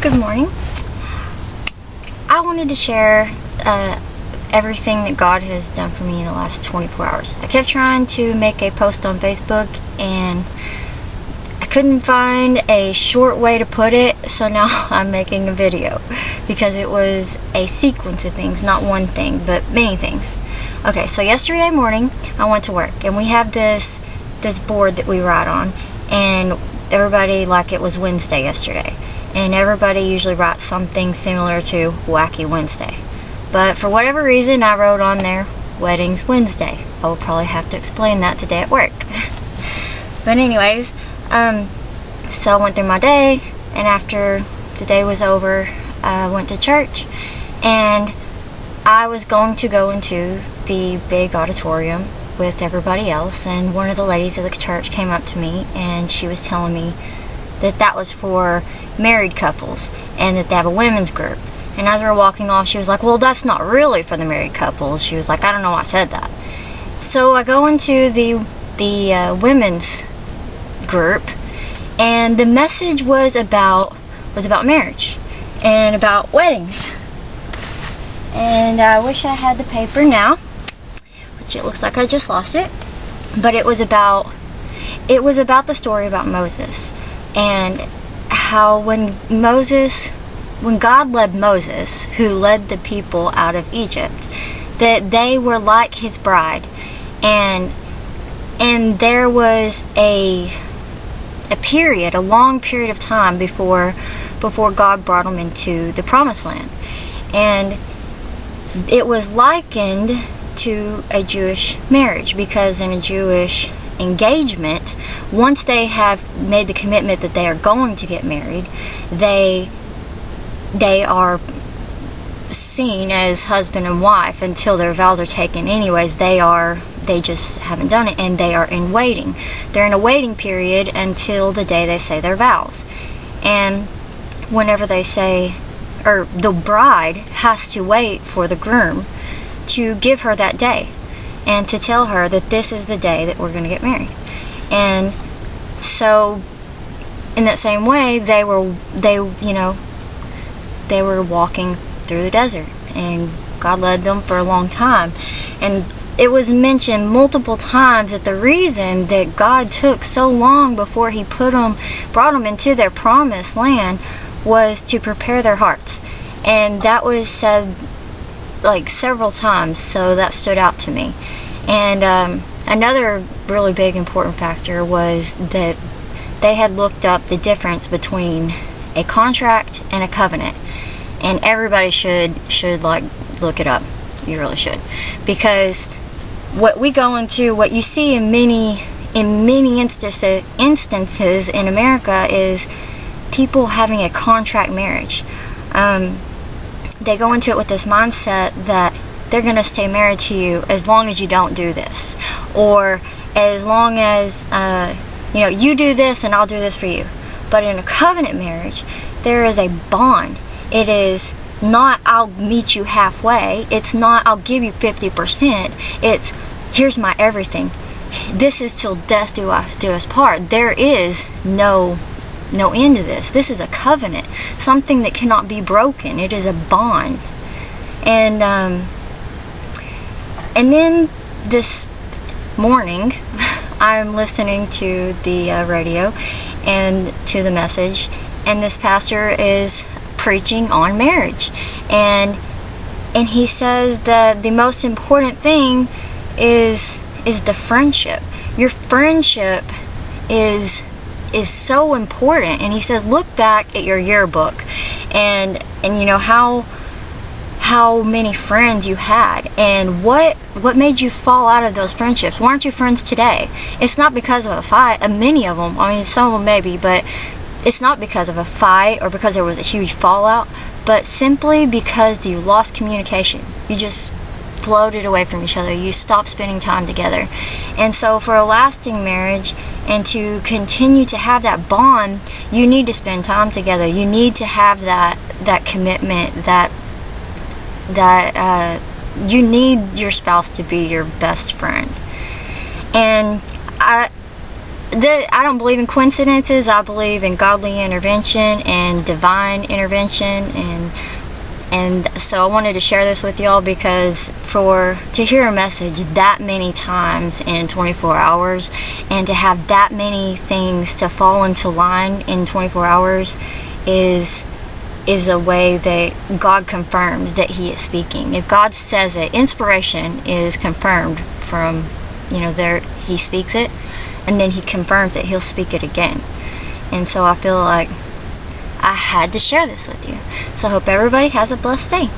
Good morning. I wanted to share everything that God has done for me in the last 24 hours. I kept trying to make a post on Facebook and I couldn't find a short way to put it, so now I'm making a video because it was a sequence of things, not one thing, but many things. Okay, so yesterday morning I went to work and we have this board that we write on, and everybody, like it was Wednesday yesterday, and everybody usually writes something similar to Wacky Wednesday. But for whatever reason, I wrote on there, Weddings Wednesday. I will probably have to explain that today at work. But anyways, so I went through my day, and after the day was over, I went to church, and I was going to go into the big auditorium with everybody else, and one of the ladies of the church came up to me, and she was telling me that was for married couples, and that they have a women's group. And as we were walking off, she was like, well, that's not really for the married couples. She was like, I don't know why I said that. So I go into the women's group, and the message was about marriage and about weddings. And I wish I had the paper now, which it looks like I just lost it. But it was about the story about Moses, and how when God led Moses, who led the people out of Egypt, that they were like his bride, and there was a long period of time before God brought them into the promised land. And it was likened to a Jewish marriage, because in a Jewish engagement, once they have made the commitment that they are going to get married, they are seen as husband and wife until their vows are taken. Anyways, they just haven't done it, and they are in waiting. They're in a waiting period until the day they say their vows. And whenever they say, or the bride has to wait for the groom to give her that day and to tell her that this is the day that we're going to get married. And so in that same way, they were walking through the desert, and God led them for a long time. And it was mentioned multiple times that the reason that God took so long before he brought them into their promised land was to prepare their hearts. And that was said like several times, so that stood out to me. And another really big important factor was that they had looked up the difference between a contract and a covenant. And everybody should like look it up. You really should, because what you see in many instances in America is people having a contract marriage. They go into it with this mindset that they're going to stay married to you as long as you don't do this, or as long as you do this and I'll do this for you. But in a covenant marriage, there is a bond. It is not I'll meet you halfway. It's not I'll give you 50%. It's here's my everything. This is till death do us part. There is no end to this. This is a covenant, something that cannot be broken. It is a bond. And then this morning, I'm listening to the radio and to the message, and this pastor is preaching on marriage, and he says that the most important thing is the friendship. Your friendship is so important. And he says, look back at your yearbook and you know how many friends you had, and what made you fall out of those friendships. Why aren't you friends today? It's not because of a fight. Many of them, I mean, some of them maybe, but it's not because of a fight or because there was a huge fallout, but simply because you lost communication. You just floated away from each other. You stopped spending time together. And so for a lasting marriage and to continue to have that bond, you need to spend time together. You need to have that commitment, that you need your spouse to be your best friend. And I don't believe in coincidences. I believe in godly intervention and divine intervention, and so I wanted to share this with y'all, because to hear a message that many times in 24 hours, and to have that many things to fall into line in 24 hours is a way that God confirms that He is speaking. If God says it, inspiration is confirmed from, there He speaks it, and then He confirms it. He'll speak it again. And so I feel like I had to share this with you. So I hope everybody has a blessed day.